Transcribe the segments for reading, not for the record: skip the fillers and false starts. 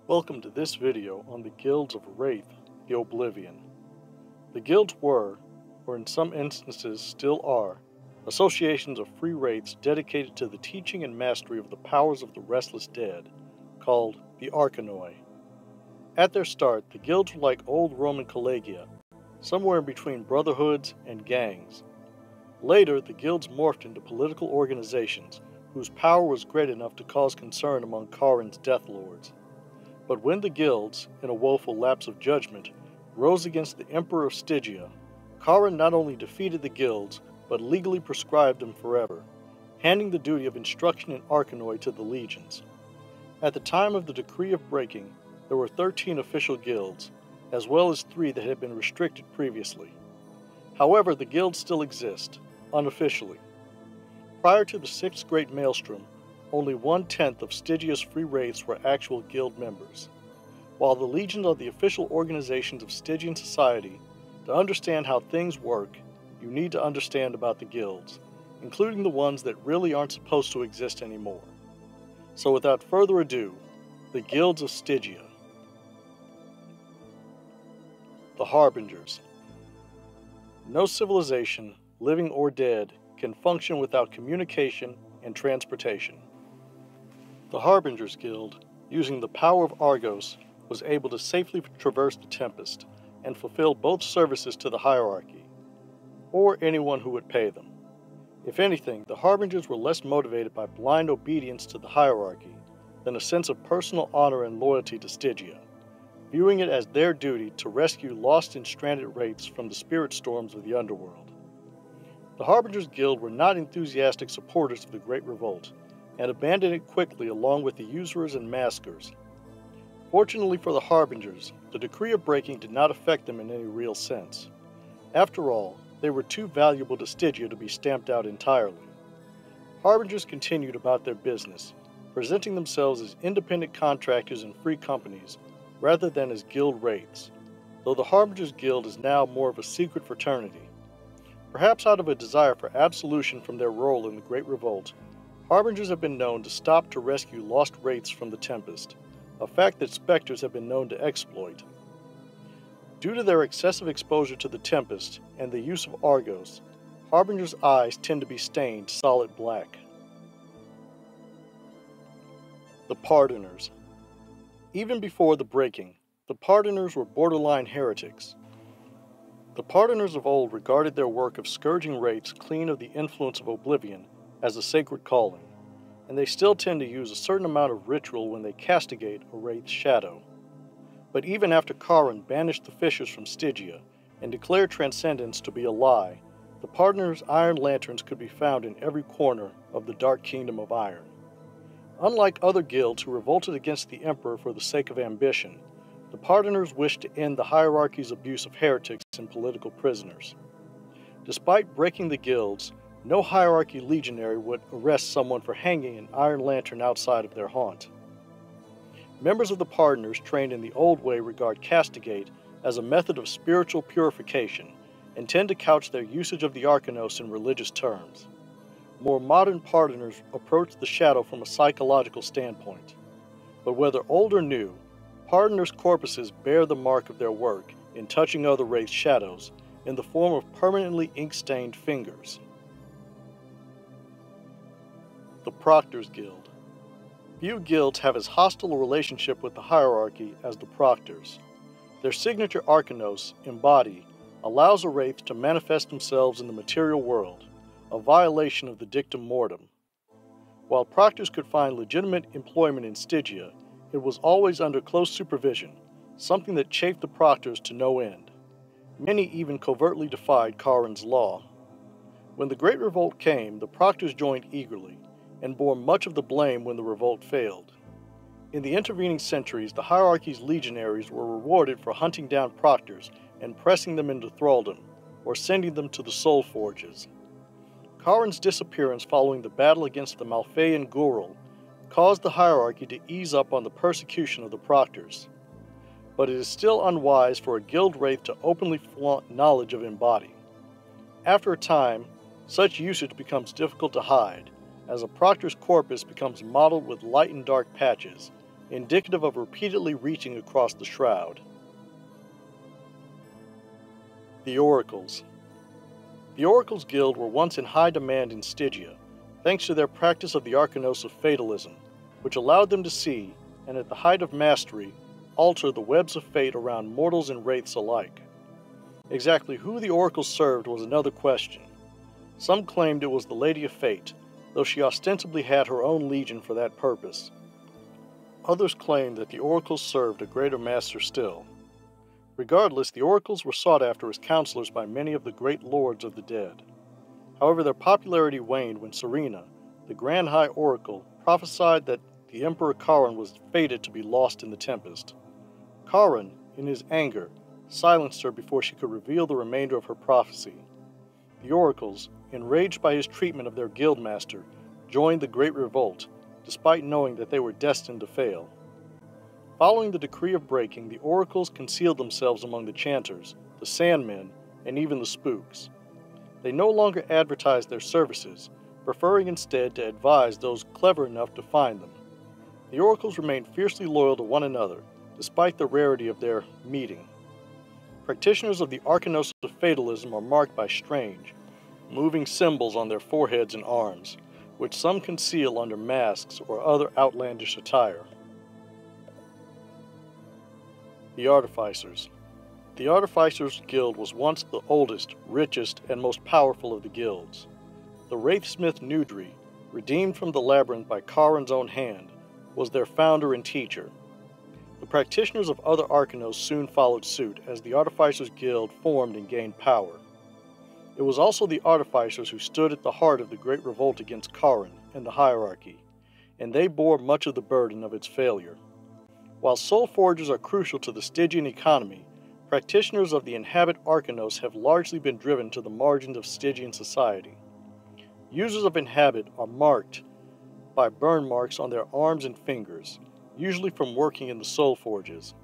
Welcome to this video on the guilds of Wraith the Oblivion. The guilds were, or in some instances still are, associations of free wraiths dedicated to the teaching and mastery of the powers of the restless dead, called the Arcanoi. At their start, the guilds were like old Roman collegia, somewhere in between brotherhoods and gangs. Later, the guilds morphed into political organizations whose power was great enough to cause concern among Charon's death lords. But when the guilds, in a woeful lapse of judgment, rose against the Emperor of Stygia, Charon not only defeated the guilds, but legally proscribed them forever, handing the duty of instruction in Arcanoi to the legions. At the time of the decree of breaking, there were 13 official guilds, as well as 3 that had been restricted previously. However, the guilds still exist, unofficially. Prior to the 6th Great Maelstrom, only 1/10 of Stygia's free wraiths were actual guild members. While the legions are the official organizations of Stygian society, to understand how things work, you need to understand about the guilds, including the ones that really aren't supposed to exist anymore. So without further ado, the guilds of Stygia. The Harbingers. No civilization, living or dead, can function without communication and transportation. The Harbingers Guild, using the power of Argos, was able to safely traverse the Tempest and fulfill both services to the hierarchy, or anyone who would pay them. If anything, the Harbingers were less motivated by blind obedience to the hierarchy than a sense of personal honor and loyalty to Stygia, viewing it as their duty to rescue lost and stranded wraiths from the spirit storms of the underworld. The Harbingers Guild were not enthusiastic supporters of the Great Revolt, and abandoned it quickly along with the Usurers and Masquers. Fortunately for the Harbingers, the decree of breaking did not affect them in any real sense. After all, they were too valuable to Stygia to be stamped out entirely. Harbingers continued about their business, presenting themselves as independent contractors and free companies, rather than as guild wraiths, though the Harbingers Guild is now more of a secret fraternity. Perhaps out of a desire for absolution from their role in the Great Revolt, Harbingers have been known to stop to rescue lost wraiths from the Tempest, a fact that Spectres have been known to exploit. Due to their excessive exposure to the Tempest and the use of Argos, Harbingers' eyes tend to be stained solid black. The Pardoners. Even before the breaking, the Pardoners were borderline heretics. The Pardoners of old regarded their work of scourging wraiths clean of the influence of oblivion as a sacred calling, and they still tend to use a certain amount of ritual when they castigate a wraith's shadow. But even after Charon banished the Fishers from Stygia and declared transcendence to be a lie, the Pardoners' iron lanterns could be found in every corner of the Dark Kingdom of Iron. Unlike other guilds who revolted against the Emperor for the sake of ambition, the Pardoners wished to end the hierarchy's abuse of heretics and political prisoners. Despite breaking the guilds, no hierarchy legionary would arrest someone for hanging an iron lantern outside of their haunt. Members of the Pardoners trained in the old way regard castigate as a method of spiritual purification and tend to couch their usage of the Arcanos in religious terms. More modern Pardoners approach the shadow from a psychological standpoint. But whether old or new, Pardoners' corpuses bear the mark of their work in touching other wraiths' shadows in the form of permanently ink-stained fingers. The Proctors Guild. Few guilds have as hostile a relationship with the hierarchy as the Proctors. Their signature Arcanos, Embody, allows a wraith to manifest themselves in the material world, a violation of the dictum mortem. While Proctors could find legitimate employment in Stygia, it was always under close supervision, something that chafed the Proctors to no end. Many even covertly defied Charon's law. When the Great Revolt came, the Proctors joined eagerly, and bore much of the blame when the revolt failed. In the intervening centuries, the hierarchy's legionaries were rewarded for hunting down Proctors and pressing them into thraldom, or sending them to the soul forges. Charon's disappearance following the battle against the Malphaean Gurul caused the hierarchy to ease up on the persecution of the Proctors. But it is still unwise for a guild wraith to openly flaunt knowledge of Embody. After a time, such usage becomes difficult to hide, as a Proctor's corpus becomes mottled with light and dark patches, indicative of repeatedly reaching across the shroud. The Oracles. The Oracles Guild were once in high demand in Stygia, thanks to their practice of the Arcanos of Fatalism, which allowed them to see, and at the height of mastery, alter the webs of fate around mortals and wraiths alike. Exactly who the Oracles served was another question. Some claimed it was the Lady of Fate, though she ostensibly had her own legion for that purpose. Others claimed that the Oracles served a greater master still. Regardless, the Oracles were sought after as counselors by many of the great lords of the dead. However, their popularity waned when Serena, the Grand High Oracle, prophesied that the Emperor Charon was fated to be lost in the Tempest. Charon, in his anger, silenced her before she could reveal the remainder of her prophecy. The Oracles, enraged by his treatment of their guildmaster, joined the Great Revolt, despite knowing that they were destined to fail. Following the decree of breaking, the Oracles concealed themselves among the Chanteurs, the Sandmen, and even the Spooks. They no longer advertised their services, preferring instead to advise those clever enough to find them. The Oracles remained fiercely loyal to one another, despite the rarity of their meeting. Practitioners of the Arcanos of Fatalism are marked by strange, moving symbols on their foreheads and arms, which some conceal under masks or other outlandish attire. The Artificers. The Artificers Guild was once the oldest, richest, and most powerful of the guilds. The Wraithsmith Nudri, redeemed from the labyrinth by Charon's own hand, was their founder and teacher. The practitioners of other Arcanos soon followed suit as the Artificers Guild formed and gained power. It was also the Artificers who stood at the heart of the Great Revolt against Charon and the hierarchy, and they bore much of the burden of its failure. While soul forgers are crucial to the Stygian economy, practitioners of the Inhabit Arcanos have largely been driven to the margins of Stygian society. Users of Inhabit are marked by burn marks on their arms and fingers, usually from working in the soul forges.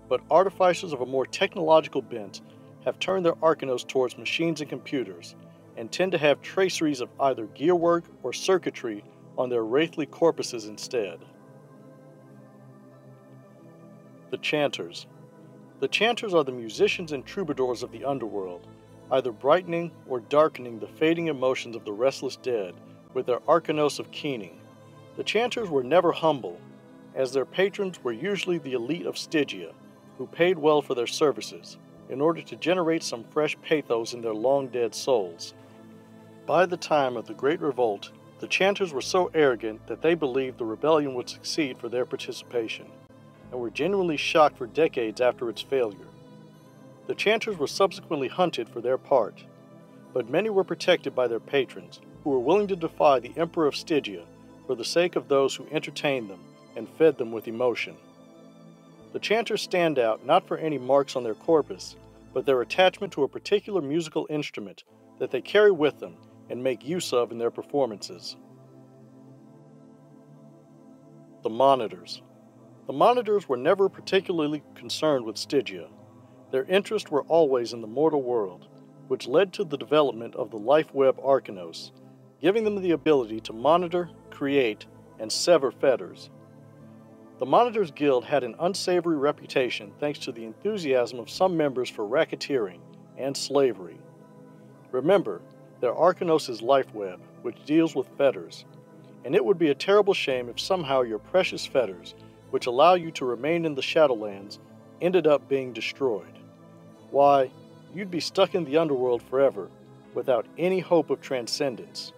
But artificers of a more technological bent have turned their Arcanos towards machines and computers, and tend to have traceries of either gearwork or circuitry on their wraithly corpuses instead. The Chanteurs. The Chanteurs are the musicians and troubadours of the underworld, either brightening or darkening the fading emotions of the restless dead with their Arcanos of keening. The Chanteurs were never humble, as their patrons were usually the elite of Stygia, who paid well for their services, in order to generate some fresh pathos in their long-dead souls. By the time of the Great Revolt, the Chanteurs were so arrogant that they believed the rebellion would succeed for their participation, and were genuinely shocked for decades after its failure. The Chanteurs were subsequently hunted for their part, but many were protected by their patrons, who were willing to defy the Emperor of Stygia for the sake of those who entertained them and fed them with emotion. The Chanteurs stand out not for any marks on their corpus, but their attachment to a particular musical instrument that they carry with them and make use of in their performances. The Monitors. The Monitors were never particularly concerned with Stygia. Their interests were always in the mortal world, which led to the development of the life web Arcanos, giving them the ability to monitor, create, and sever fetters. The Monitors Guild had an unsavory reputation thanks to the enthusiasm of some members for racketeering and slavery. Remember, their Arcanos is life web, which deals with fetters, and it would be a terrible shame if somehow your precious fetters, which allow you to remain in the Shadowlands, ended up being destroyed. Why, you'd be stuck in the underworld forever, without any hope of transcendence.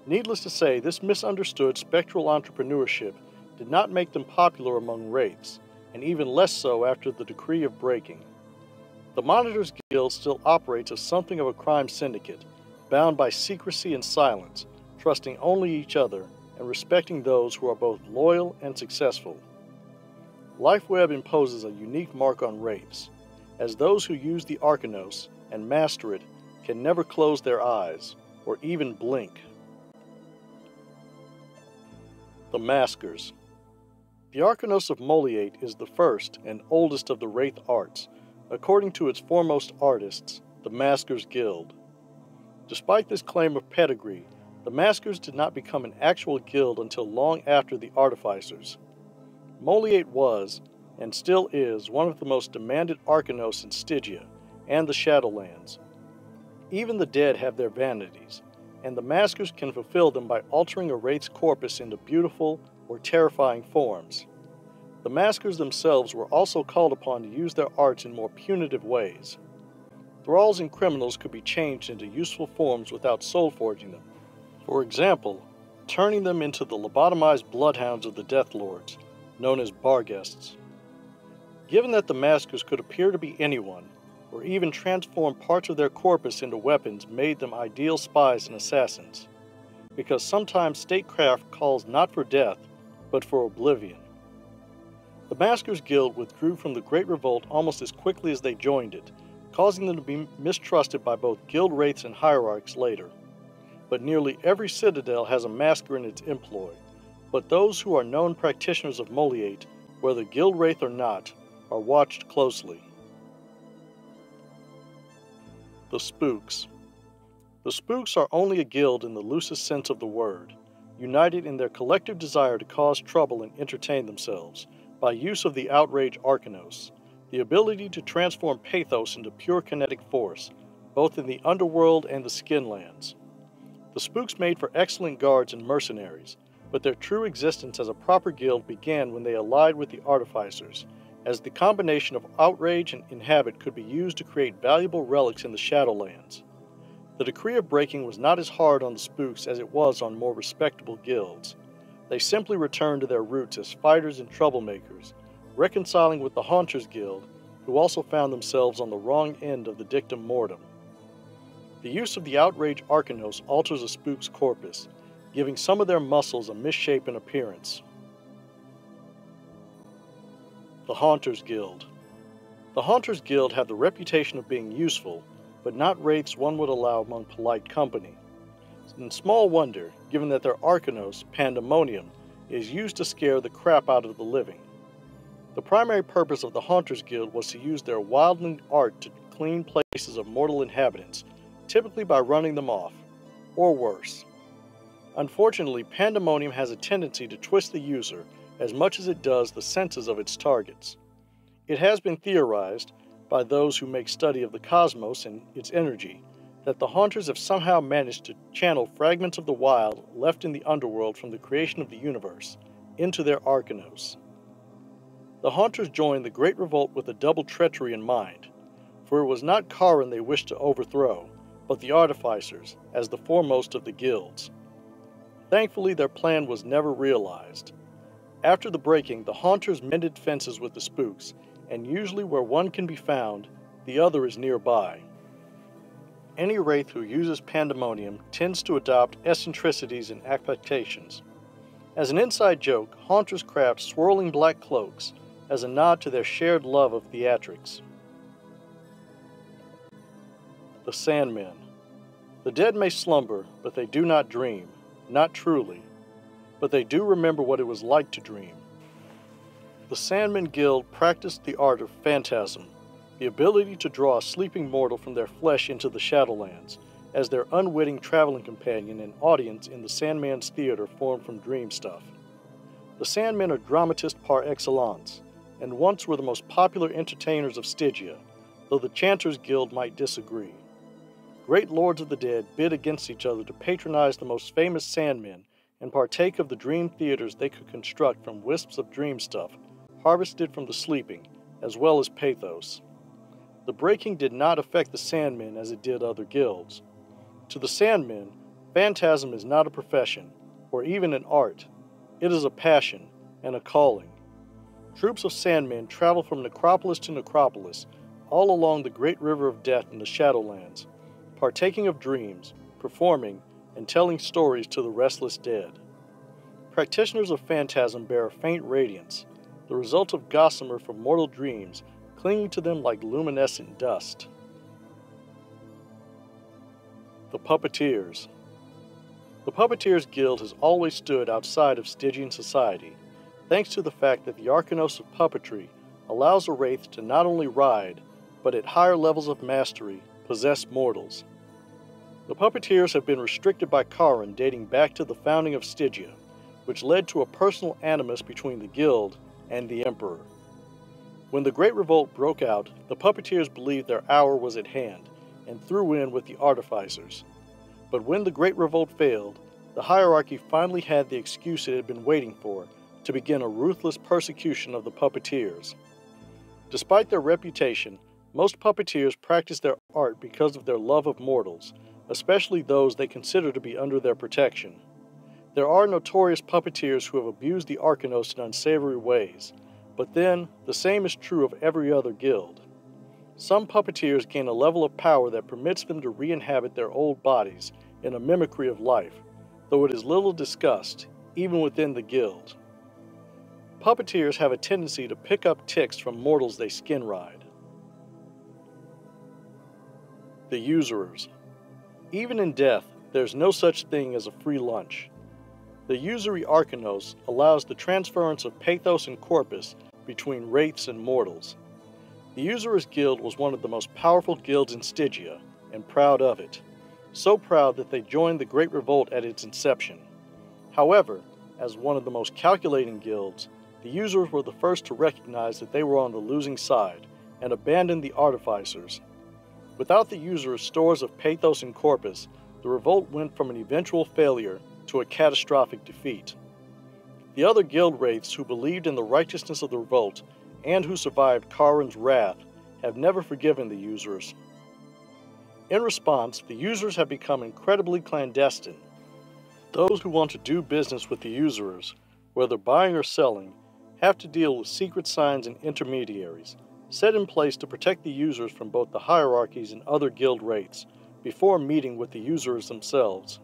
Needless to say, this misunderstood spectral entrepreneurship did not make them popular among wraiths, and even less so after the decree of breaking. The Monitors Guild still operates as something of a crime syndicate, bound by secrecy and silence, trusting only each other, and respecting those who are both loyal and successful. LifeWeb imposes a unique mark on wraiths, as those who use the Arcanos and master it can never close their eyes, or even blink. The Masquers. The Arcanos of Moliate is the first and oldest of the Wraith arts, according to its foremost artists, the Masquers Guild. Despite this claim of pedigree, the Masquers did not become an actual guild until long after the Artificers. Moliate was, and still is, one of the most demanded Arcanos in Stygia and the Shadowlands. Even the dead have their vanities, and the Masquers can fulfill them by altering a wraith's corpus into beautiful or terrifying forms. The Masquers themselves were also called upon to use their arts in more punitive ways. Thralls and criminals could be changed into useful forms without soul-forging them. For example, turning them into the lobotomized bloodhounds of the Death Lords, known as Barghests. Given that the Masquers could appear to be anyone, or even transform parts of their corpus into weapons, made them ideal spies and assassins, because sometimes statecraft calls not for death, but for oblivion. The Masquers Guild withdrew from the Great Revolt almost as quickly as they joined it, causing them to be mistrusted by both guild wraiths and hierarchs later. But nearly every citadel has a Masquer in its employ, but those who are known practitioners of Moliate, whether guild wraith or not, are watched closely. The Spooks. The Spooks are only a guild in the loosest sense of the word, united in their collective desire to cause trouble and entertain themselves, by use of the outrage Arcanos, the ability to transform pathos into pure kinetic force, both in the underworld and the skinlands. The Spooks made for excellent guards and mercenaries, but their true existence as a proper guild began when they allied with the Artificers, as the combination of outrage and inhabit could be used to create valuable relics in the Shadowlands. The decree of breaking was not as hard on the Spooks as it was on more respectable guilds. They simply returned to their roots as fighters and troublemakers, reconciling with the Haunters Guild, who also found themselves on the wrong end of the dictum mortem. The use of the outrage Arcanos alters a Spook's corpus, giving some of their muscles a misshapen appearance. The Haunters Guild. The Haunters Guild have the reputation of being useful, but not wraiths one would allow among polite company. And small wonder, given that their Arcanos, Pandemonium, is used to scare the crap out of the living. The primary purpose of the Haunters Guild was to use their wildling art to clean places of mortal inhabitants, typically by running them off, or worse. Unfortunately, Pandemonium has a tendency to twist the user as much as it does the senses of its targets. It has been theorized, by those who make study of the cosmos and its energy, that the Haunters have somehow managed to channel fragments of the wild left in the underworld from the creation of the universe into their Arcanos. The Haunters joined the Great Revolt with a double treachery in mind, for it was not Kharon they wished to overthrow, but the Artificers, as the foremost of the guilds. Thankfully, their plan was never realized. After the breaking, the Haunters mended fences with the Spooks, and usually where one can be found, the other is nearby. Any wraith who uses Pandemonium tends to adopt eccentricities and affectations. As an inside joke, Haunters craft swirling black cloaks as a nod to their shared love of theatrics. The Sandmen. The dead may slumber, but they do not dream, not truly, but they do remember what it was like to dream. The Sandmen Guild practiced the art of phantasm, the ability to draw a sleeping mortal from their flesh into the Shadowlands, as their unwitting traveling companion and audience in the Sandman's theater formed from dream stuff. The Sandmen are dramatists par excellence, and once were the most popular entertainers of Stygia, though the Chanteurs Guild might disagree. Great lords of the dead bid against each other to patronize the most famous Sandmen and partake of the dream theaters they could construct from wisps of dream stuff, harvested from the sleeping, as well as pathos. The breaking did not affect the Sandmen as it did other guilds. To the Sandmen, phantasm is not a profession, or even an art. It is a passion and a calling. Troops of Sandmen travel from necropolis to necropolis, all along the great river of death in the Shadowlands, partaking of dreams, performing, and telling stories to the restless dead. Practitioners of phantasm bear a faint radiance, the result of gossamer from mortal dreams clinging to them like luminescent dust. The Puppeteers. The Puppeteers Guild has always stood outside of Stygian society, thanks to the fact that the Arcanos of puppetry allows a wraith to not only ride, but at higher levels of mastery, possess mortals. The Puppeteers have been restricted by Kharon dating back to the founding of Stygia, which led to a personal animus between the guild and the Emperor. When the Great Revolt broke out, the Puppeteers believed their hour was at hand and threw in with the Artificers. But when the Great Revolt failed, the hierarchy finally had the excuse it had been waiting for to begin a ruthless persecution of the Puppeteers. Despite their reputation, most Puppeteers practice their art because of their love of mortals, especially those they consider to be under their protection. There are notorious Puppeteers who have abused the Arcanos in unsavory ways, but then the same is true of every other guild. Some Puppeteers gain a level of power that permits them to re-inhabit their old bodies in a mimicry of life, though it is little discussed, even within the guild. Puppeteers have a tendency to pick up ticks from mortals they skin ride. The Usurers. Even in death, there's no such thing as a free lunch. The usury Arcanos allows the transference of pathos and corpus between wraiths and mortals. The Usurers Guild was one of the most powerful guilds in Stygia, and proud of it. So proud that they joined the Great Revolt at its inception. However, as one of the most calculating guilds, the Usurers were the first to recognize that they were on the losing side, and abandoned the Artificers. Without the Usurers' stores of pathos and corpus, the revolt went from an eventual failure to a catastrophic defeat. The other guild wraiths who believed in the righteousness of the revolt and who survived Charon's wrath have never forgiven the Usurers. In response, the Usurers have become incredibly clandestine. Those who want to do business with the Usurers, whether buying or selling, have to deal with secret signs and intermediaries, set in place to protect the Usurers from both the hierarchies and other guild wraiths, before meeting with the Usurers themselves.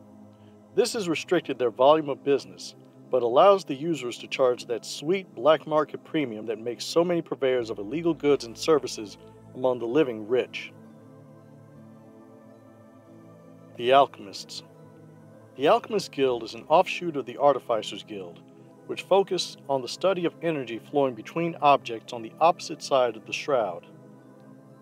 This has restricted their volume of business, but allows the Usurers to charge that sweet black market premium that makes so many purveyors of illegal goods and services among the living rich. The Alchemists. The Alchemist Guild is an offshoot of the Artificers Guild, which focus on the study of energy flowing between objects on the opposite side of the shroud.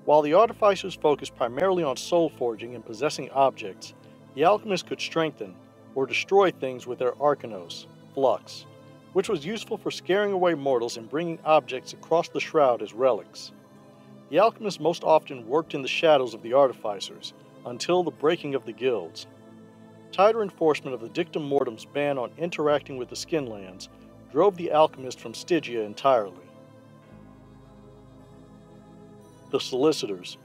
While the Artificers focus primarily on soul forging and possessing objects, the Alchemists could strengthen or destroy things with their Arcanos, Flux, which was useful for scaring away mortals and bringing objects across the shroud as relics. The Alchemists most often worked in the shadows of the Artificers, until the breaking of the guilds. Tighter enforcement of the Dictum Mortem's ban on interacting with the Skinlands drove the Alchemists from Stygia entirely. The Solicitors.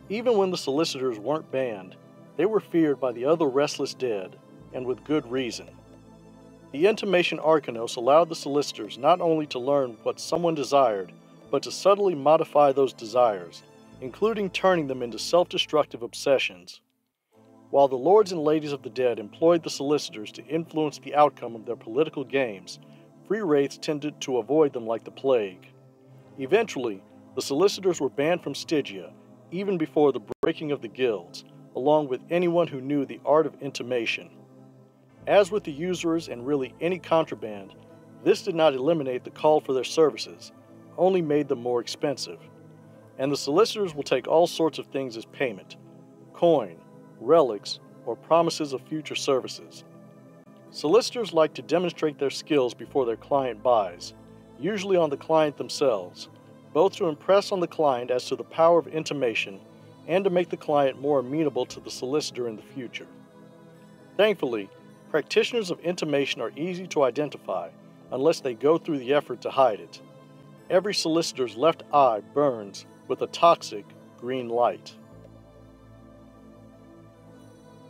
Even when the Solicitors weren't banned, they were feared by the other restless dead, and with good reason. The Intimation Arcanos allowed the Solicitors not only to learn what someone desired, but to subtly modify those desires, including turning them into self-destructive obsessions. While the lords and ladies of the dead employed the Solicitors to influence the outcome of their political games, free wraiths tended to avoid them like the plague. Eventually, the Solicitors were banned from Stygia, even before the breaking of the guilds, along with anyone who knew the art of intimation. As with the Usurers and really any contraband, this did not eliminate the call for their services, only made them more expensive. And the Solicitors will take all sorts of things as payment: coin, relics, or promises of future services. Solicitors like to demonstrate their skills before their client buys, usually on the client themselves, both to impress on the client as to the power of intimation and to make the client more amenable to the solicitor in the future. Thankfully, practitioners of intimation are easy to identify unless they go through the effort to hide it. Every solicitor's left eye burns with a toxic green light.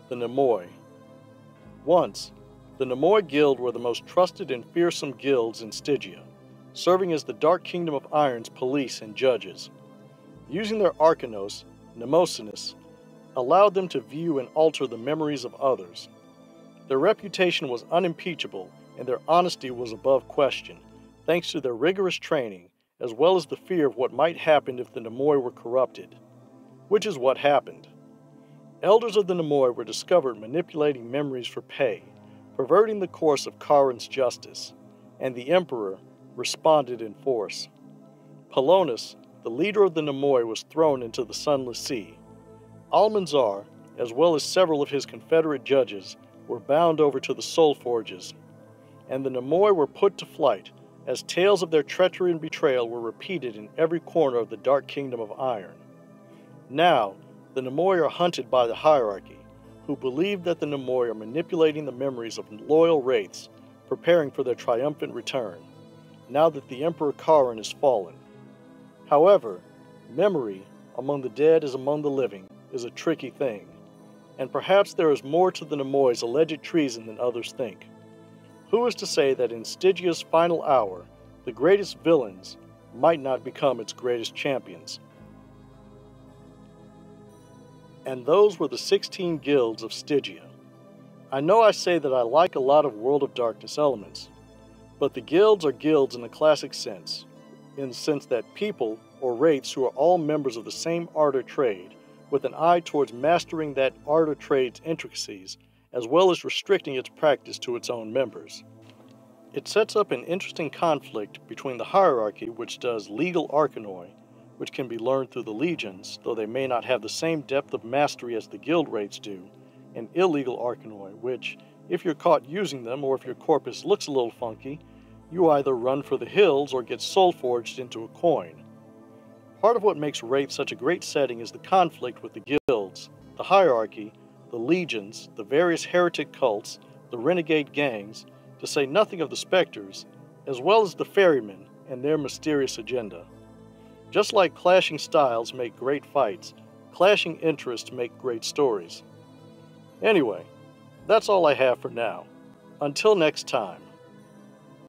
The Mnemoi. Once, the Mnemoi Guild were the most trusted and fearsome guilds in Stygia, serving as the Dark Kingdom of Iron's police and judges. Using their Arcanos, Mnemosynes, allowed them to view and alter the memories of others. Their reputation was unimpeachable, and their honesty was above question, thanks to their rigorous training, as well as the fear of what might happen if the Mnemoi were corrupted. Which is what happened. Elders of the Mnemoi were discovered manipulating memories for pay, perverting the course of Charon's justice, and the Emperor responded in force. Polonus, the leader of the Mnemoi, was thrown into the Sunless Sea. Almanzar, as well as several of his Confederate judges, were bound over to the Soul Forges, and the Mnemoi were put to flight, as tales of their treachery and betrayal were repeated in every corner of the Dark Kingdom of Iron. Now, the Mnemoi are hunted by the hierarchy, who believe that the Mnemoi are manipulating the memories of loyal wraiths, preparing for their triumphant return, now that the Emperor Karin is fallen. However, memory, among the dead as among the living, is a tricky thing, and perhaps there is more to the Mnemoi's alleged treason than others think. Who is to say that in Stygia's final hour, the greatest villains might not become its greatest champions? And those were the 16 guilds of Stygia. I know I say that I like a lot of World of Darkness elements, but the guilds are guilds in the classic sense, in the sense that people, or wraiths who are all members of the same art or trade, with an eye towards mastering that art or trade's intricacies, as well as restricting its practice to its own members. It sets up an interesting conflict between the hierarchy, which does legal arcanoi, which can be learned through the legions, though they may not have the same depth of mastery as the guild wraiths do, and illegal arcanoi, which, if you're caught using them or if your corpus looks a little funky, you either run for the hills or get soul-forged into a coin. Part of what makes Wraith such a great setting is the conflict with the guilds, the hierarchy, the legions, the various heretic cults, the renegade gangs, to say nothing of the specters, as well as the ferrymen and their mysterious agenda. Just like clashing styles make great fights, clashing interests make great stories. Anyway, that's all I have for now. Until next time.